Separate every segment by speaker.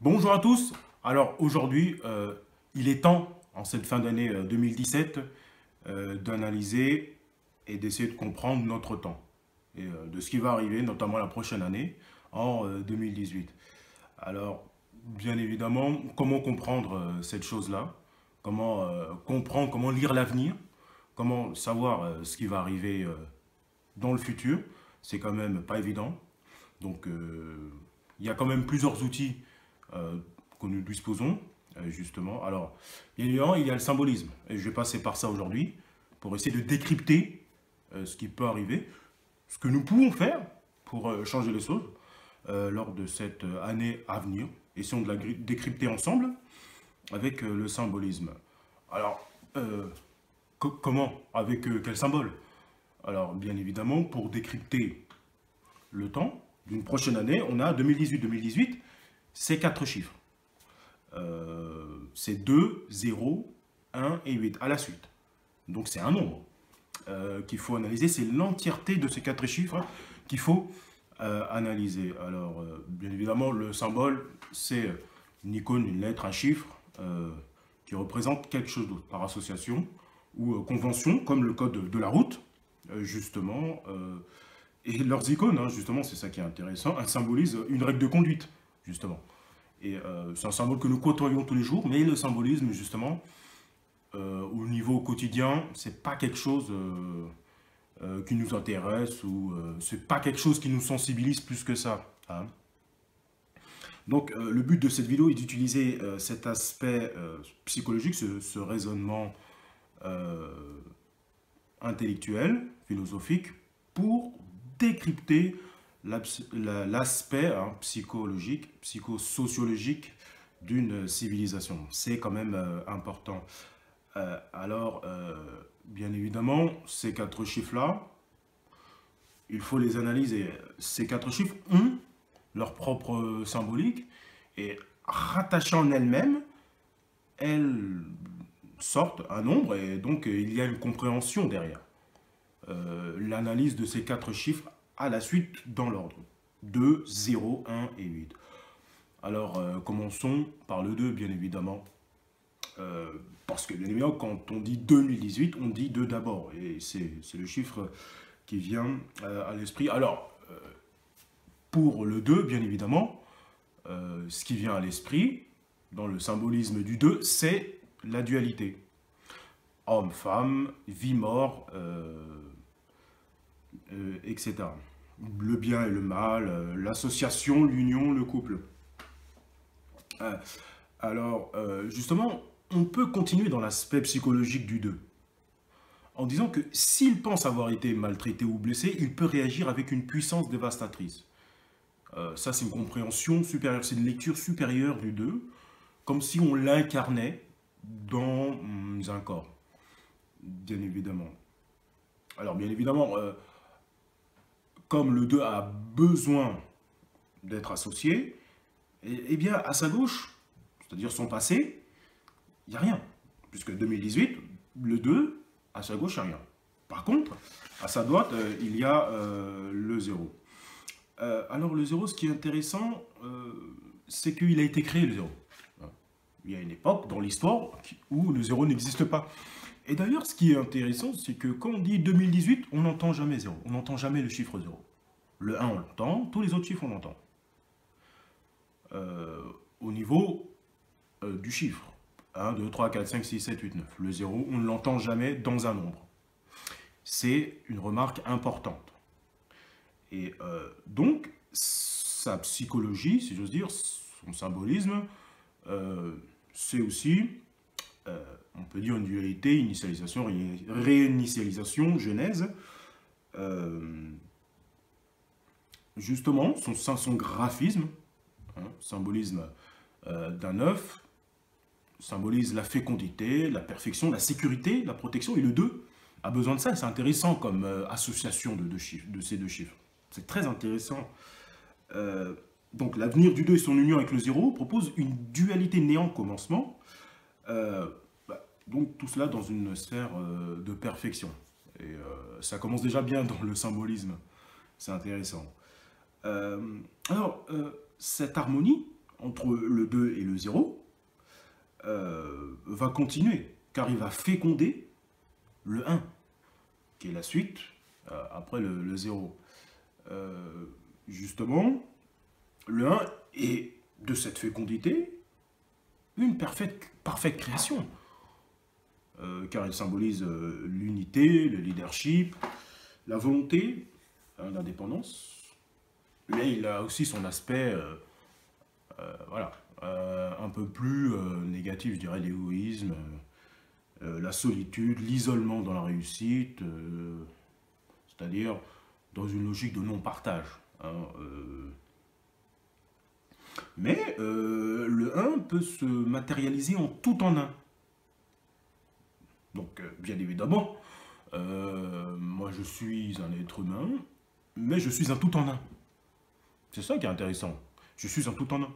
Speaker 1: Bonjour à tous. Alors aujourd'hui, il est temps, en cette fin d'année 2017, d'analyser et d'essayer de comprendre notre temps et de ce qui va arriver, notamment la prochaine année, en 2018. Alors, bien évidemment, comment comprendre cette chose-là? Comment comprendre, comment lire l'avenir? Comment savoir ce qui va arriver dans le futur? C'est quand même pas évident. Donc, il y a quand même plusieurs outils euh, que nous disposons, justement. Alors, bien évidemment, il y a le symbolisme. Et je vais passer par ça aujourd'hui pour essayer de décrypter ce qui peut arriver, ce que nous pouvons faire pour changer les choses lors de cette année à venir. Essayons de la décrypter ensemble avec le symbolisme. Alors, comment? Avec quel symbole? Alors, bien évidemment, pour décrypter le temps d'une prochaine année, on a 2018-2018, c'est quatre chiffres. C'est 2, 0, 1 et 8 à la suite. Donc c'est un nombre qu'il faut analyser. C'est l'entièreté de ces quatre chiffres qu'il faut analyser. Alors, bien évidemment, le symbole, c'est une icône, une lettre, un chiffre qui représente quelque chose d'autre, par association ou convention, comme le code de la route, justement. Et leurs icônes, hein, justement, c'est ça qui est intéressant, elles symbolisent une règle de conduite, justement. Et c'est un symbole que nous côtoyons tous les jours, mais le symbolisme, justement, au niveau quotidien, c'est pas quelque chose qui nous intéresse ou c'est pas quelque chose qui nous sensibilise plus que ça, hein. Donc, le but de cette vidéo est d'utiliser cet aspect psychologique, ce raisonnement euh, intellectuel, philosophique, pour décrypter l'aspect psychologique, psychosociologique d'une civilisation. C'est quand même important. Bien évidemment, ces quatre chiffres-là, il faut les analyser. Ces quatre chiffres ont leur propre symbolique et rattachées en elles-mêmes, elles sortent un nombre et donc il y a une compréhension derrière. L'analyse de ces quatre chiffres à la suite dans l'ordre. 2, 0, 1 et 8. Alors, commençons par le 2, bien évidemment. Parce que, bien évidemment, quand on dit 2018, on dit 2 d'abord. Et c'est le chiffre qui vient à l'esprit. Alors, pour le 2, bien évidemment, ce qui vient à l'esprit, dans le symbolisme du 2, c'est la dualité. Homme-femme, vie-mort, etc. Le bien et le mal, l'association, l'union, le couple. Euh, Justement, on peut continuer dans l'aspect psychologique du 2, en disant que s'il pense avoir été maltraité ou blessé, il peut réagir avec une puissance dévastatrice. Ça, c'est une compréhension supérieure, c'est une lecture supérieure du 2, comme si on l'incarnait dans un corps, bien évidemment. Alors, bien évidemment, comme le 2 a besoin d'être associé, eh bien, à sa gauche, c'est-à-dire son passé, il n'y a rien. Puisque 2018, le 2, à sa gauche, il n'y a rien. Par contre, à sa droite, il y a le 0. Alors, le 0, ce qui est intéressant, c'est qu'il a été créé, le 0. Il y a une époque dans l'histoire où le 0 n'existe pas. Et d'ailleurs, ce qui est intéressant, c'est que quand on dit 2018, on n'entend jamais 0. On n'entend jamais le chiffre 0. Le 1, on l'entend. Tous les autres chiffres, on l'entend. Au niveau du chiffre. 1, 2, 3, 4, 5, 6, 7, 8, 9. Le 0, on ne l'entend jamais dans un nombre. C'est une remarque importante. Et donc, sa psychologie, si j'ose dire, son symbolisme, c'est aussi, on peut dire, une dualité, initialisation, réinitialisation, genèse. Justement, son graphisme, symbolisme d'un œuf, symbolise la fécondité, la perfection, la sécurité, la protection, et le 2 a besoin de ça, c'est intéressant comme association de ces deux chiffres. C'est très intéressant. Donc l'avenir du 2 et son union avec le 0 propose une dualité néant-commencement, donc tout cela dans une sphère de perfection. Et ça commence déjà bien dans le symbolisme, c'est intéressant. Cette harmonie entre le 2 et le 0, va continuer, car il va féconder le 1, qui est la suite après le 0. Justement, le 1 est de cette fécondité une parfaite création, car il symbolise l'unité, le leadership, la volonté, l'indépendance, mais il a aussi son aspect voilà, un peu plus négatif, je dirais, l'égoïsme, la solitude, l'isolement dans la réussite, c'est-à-dire dans une logique de non-partage. Hein, mais le 1 peut se matérialiser en tout en un. Donc, bien évidemment, moi je suis un être humain, mais je suis un tout en un. C'est ça qui est intéressant. Je suis un tout en un.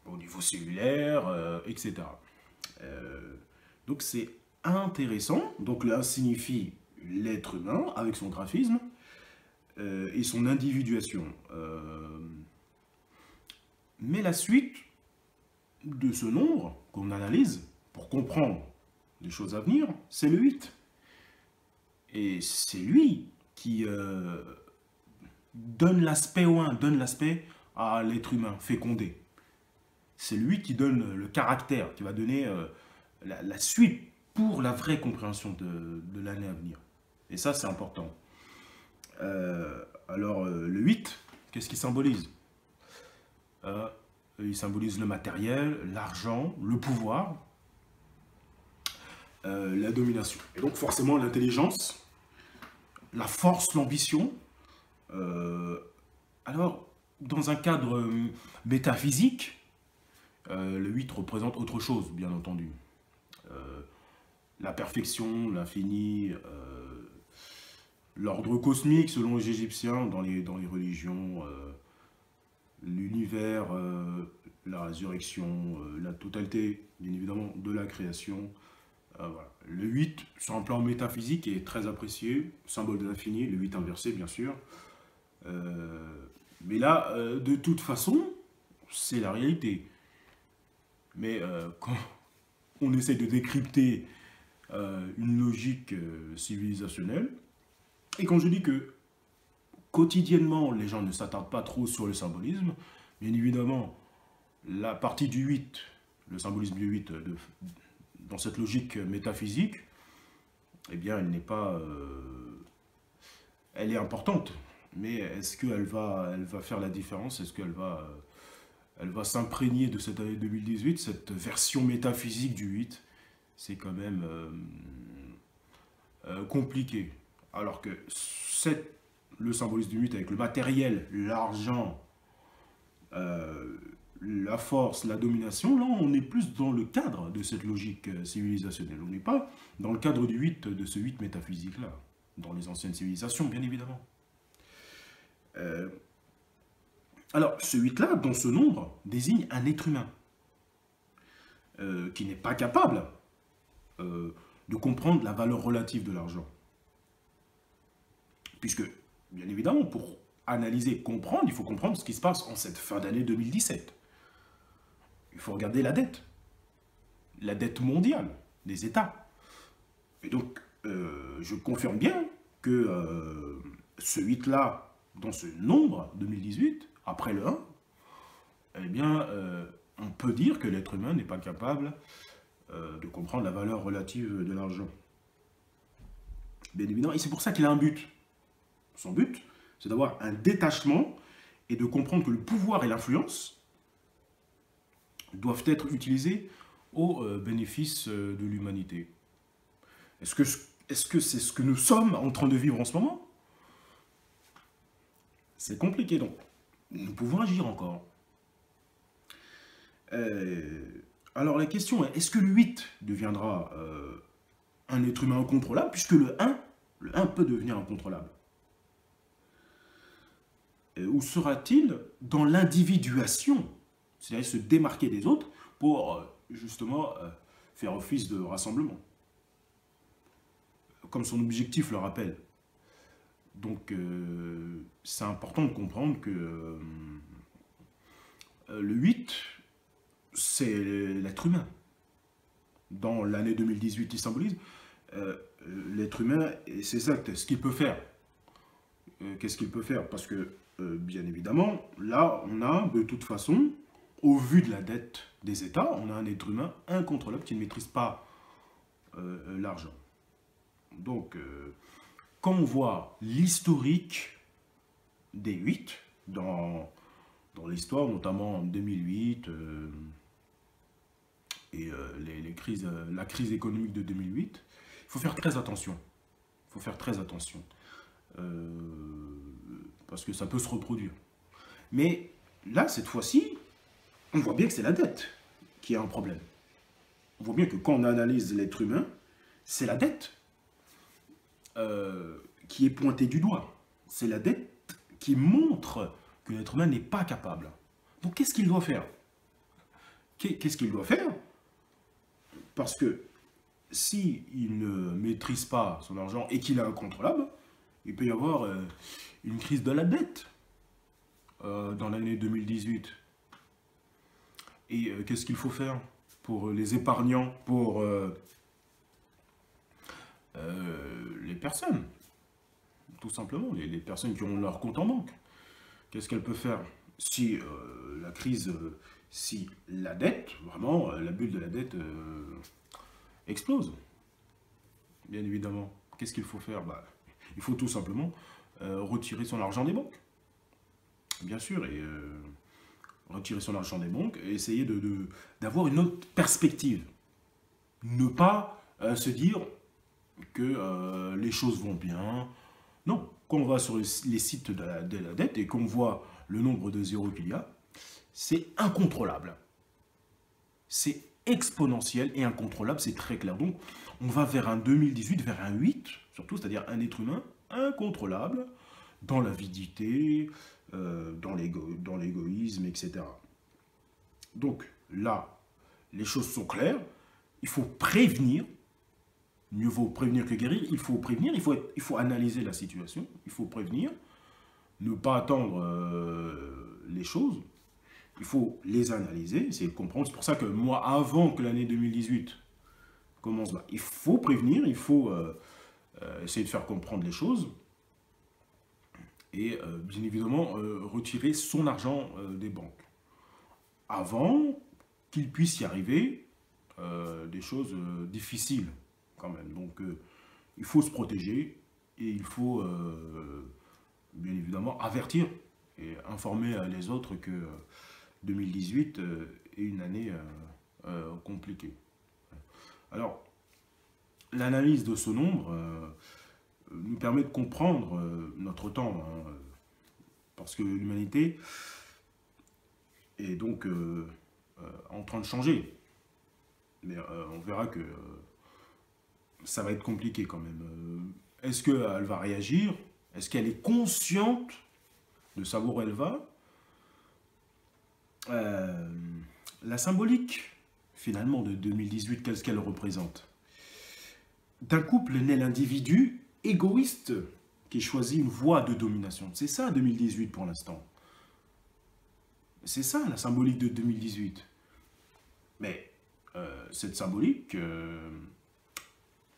Speaker 1: Au niveau cellulaire, etc. Donc c'est intéressant. Donc là signifie l'être humain avec son graphisme et son individuation. Mais la suite de ce nombre qu'on analyse pour comprendre les choses à venir, c'est le 8. Et c'est lui qui donne l'aspect au 1, donne l'aspect à l'être humain fécondé. C'est lui qui donne le caractère, qui va donner la suite pour la vraie compréhension de l'année à venir. Et ça, c'est important. Alors, le 8, qu'est-ce qu'il symbolise? Il symbolise le matériel, l'argent, le pouvoir, la domination. Et donc, forcément, l'intelligence, la force, l'ambition. Alors, dans un cadre métaphysique, le 8 représente autre chose, bien entendu. La perfection, l'infini, l'ordre cosmique, selon les Égyptiens, dans les religions, l'univers, la résurrection, la totalité, bien évidemment, de la création. Voilà. Le 8, sur un plan métaphysique, est très apprécié, symbole de l'infini, le 8 inversé, bien sûr. Mais là, de toute façon, c'est la réalité. Mais quand on essaie de décrypter une logique civilisationnelle, et quand je dis que quotidiennement, les gens ne s'attardent pas trop sur le symbolisme, bien évidemment, la partie du 8, le symbolisme du 8, dans cette logique métaphysique, eh bien, elle n'est pas... elle est importante, mais est-ce qu'elle va faire la différence? Est-ce qu'elle va... elle va s'imprégner de cette année 2018, cette version métaphysique du 8, c'est quand même compliqué. Alors que le symbolisme du 8 avec le matériel, l'argent, la force, la domination, là on est plus dans le cadre de cette logique civilisationnelle. On n'est pas dans le cadre du 8, de ce 8 métaphysique-là, dans les anciennes civilisations, bien évidemment. Alors, ce 8-là, dans ce nombre, désigne un être humain qui n'est pas capable de comprendre la valeur relative de l'argent. Puisque, bien évidemment, pour analyser, comprendre, il faut comprendre ce qui se passe en cette fin d'année 2017. Il faut regarder la dette mondiale des États. Et donc, je confirme bien que ce 8-là, dans ce nombre 2018, après le 1, eh bien, on peut dire que l'être humain n'est pas capable de comprendre la valeur relative de l'argent. Bien évidemment, et c'est pour ça qu'il a un but. Son but, c'est d'avoir un détachement et de comprendre que le pouvoir et l'influence doivent être utilisés au bénéfice de l'humanité. Est-ce que c'est ce que nous sommes en train de vivre en ce moment? C'est compliqué, donc. Nous pouvons agir encore. Alors la question est, est-ce que le 8 deviendra un être humain incontrôlable, puisque le 1 peut devenir incontrôlable? Ou sera-t-il dans l'individuation, c'est-à-dire se démarquer des autres pour justement faire office de rassemblement, comme son objectif le rappelle? Donc c'est important de comprendre que Le 8, c'est l'être humain. Dans l'année 2018, il symbolise l'être humain et ses actes, ce qu'il peut faire. Qu'est-ce qu'il peut faire? Parce que, bien évidemment, là, on a, de toute façon, au vu de la dette des États, on a un être humain incontrôlable qui ne maîtrise pas l'argent. Donc, quand on voit l'historique des 8 dans l'histoire, notamment en 2008 et la crise économique de 2008, il faut faire très attention. Il faut faire très attention. Parce que ça peut se reproduire. Mais là, cette fois-ci, on voit bien que c'est la dette qui a un problème. On voit bien que quand on analyse l'être humain, c'est la dette qui est pointée du doigt. C'est la dette qui montre que l'être humain n'est pas capable. Donc qu'est-ce qu'il doit faire? Qu'est-ce qu'il doit faire? Parce que s'il ne maîtrise pas son argent et qu'il est incontrôlable, il peut y avoir une crise de la dette dans l'année 2018. Et qu'est-ce qu'il faut faire pour les épargnants, pour les personnes, tout simplement, les personnes qui ont leur compte en banque? Qu'est-ce qu'elles peuvent faire si la crise, si la dette, vraiment, la bulle de la dette explose? Bien évidemment. Qu'est-ce qu'il faut faire? Il faut tout simplement retirer son argent des banques. Bien sûr, et retirer son argent des banques et essayer d'avoir une autre perspective. Ne pas se dire que les choses vont bien. Non, quand on va sur les sites de la dette et qu'on voit le nombre de zéros qu'il y a, c'est incontrôlable. C'est exponentiel et incontrôlable, c'est très clair. Donc, on va vers un 2018, vers un 8, surtout, c'est-à-dire un être humain incontrôlable dans l'avidité, dans l'égoïsme, etc. Donc, là, les choses sont claires. Il faut prévenir. Mieux vaut prévenir que guérir. Il faut prévenir, il faut analyser la situation. Il faut prévenir. Ne pas attendre les choses. Il faut les analyser, essayer de comprendre. C'est pour ça que moi, avant que l'année 2018 commence, il faut prévenir, il faut essayer de faire comprendre les choses. Et bien évidemment, retirer son argent des banques. Avant qu'il puisse y arriver des choses difficiles, quand même. Donc, il faut se protéger et il faut, bien évidemment, avertir et informer les autres que 2018 est une année compliquée. Alors, l'analyse de ce nombre nous permet de comprendre notre temps, parce que l'humanité est donc en train de changer. Mais on verra que ça va être compliqué quand même. Est-ce qu'elle va réagir? Est-ce qu'elle est consciente de savoir où elle va? La symbolique, finalement, de 2018, qu'est-ce qu'elle représente? D'un couple naît l'individu égoïste qui choisit une voie de domination. C'est ça 2018 pour l'instant. C'est ça la symbolique de 2018. Mais cette symbolique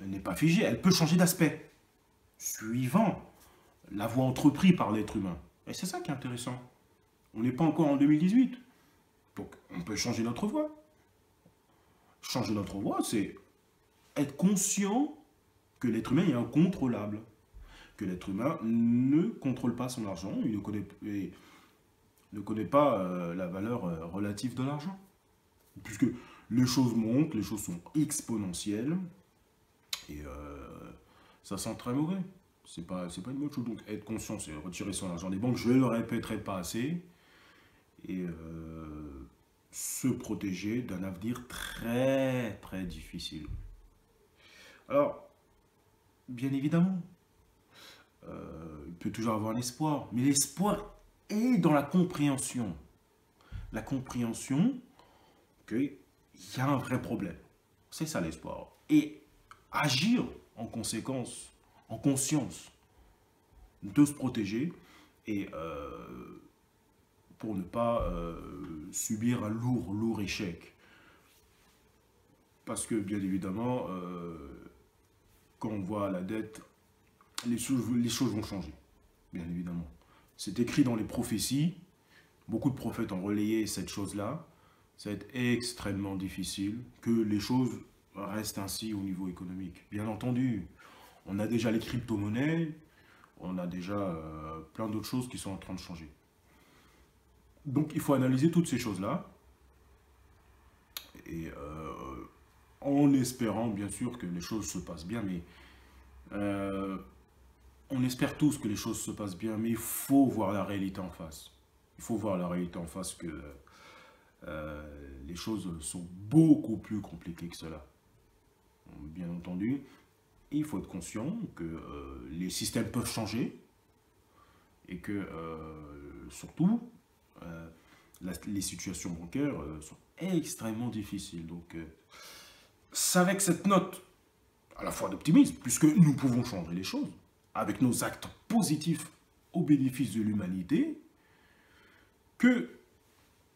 Speaker 1: n'est pas figée, elle peut changer d'aspect, suivant la voie entreprise par l'être humain. Et c'est ça qui est intéressant. On n'est pas encore en 2018. Donc on peut changer notre voie. Changer notre voie, c'est être conscient que l'être humain est incontrôlable. Que l'être humain ne contrôle pas son argent, il ne connaît pas la valeur relative de l'argent. Puisque les choses montent, les choses sont exponentielles, et ça sent très mauvais. C'est pas une bonne chose. Donc être conscient, c'est retirer son argent des banques, je ne le répéterai pas assez, et se protéger d'un avenir très très difficile. Alors, bien évidemment, il peut toujours avoir l'espoir, mais l'espoir est dans la compréhension. La compréhension qu'il y a un vrai problème. C'est ça l'espoir. Et agir en conséquence, en conscience, de se protéger et pour ne pas subir un lourd échec. Parce que, bien évidemment, quand on voit la dette, les choses vont changer, bien évidemment. C'est écrit dans les prophéties, beaucoup de prophètes ont relayé cette chose-là. Ça va être extrêmement difficile que les choses restent ainsi au niveau économique. Bien entendu, on a déjà les crypto-monnaies, on a déjà plein d'autres choses qui sont en train de changer. Donc il faut analyser toutes ces choses-là, et en espérant bien sûr que les choses se passent bien, mais euh, on espère tous que les choses se passent bien, mais il faut voir la réalité en face. Il faut voir la réalité en face que les choses sont beaucoup plus compliquées que cela. Bien entendu, il faut être conscient que les systèmes peuvent changer et que surtout les situations bancaires sont extrêmement difficiles. Donc c'est avec cette note à la fois d'optimisme, puisque nous pouvons changer les choses avec nos actes positifs au bénéfice de l'humanité, que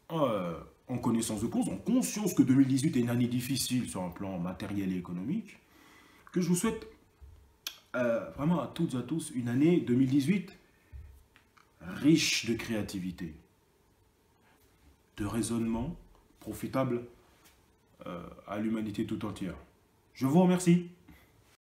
Speaker 1: en connaissance de cause, en conscience que 2018 est une année difficile sur un plan matériel et économique, que je vous souhaite vraiment à toutes et à tous une année 2018 riche de créativité, de raisonnement, profitable à l'humanité tout entière. Je vous remercie.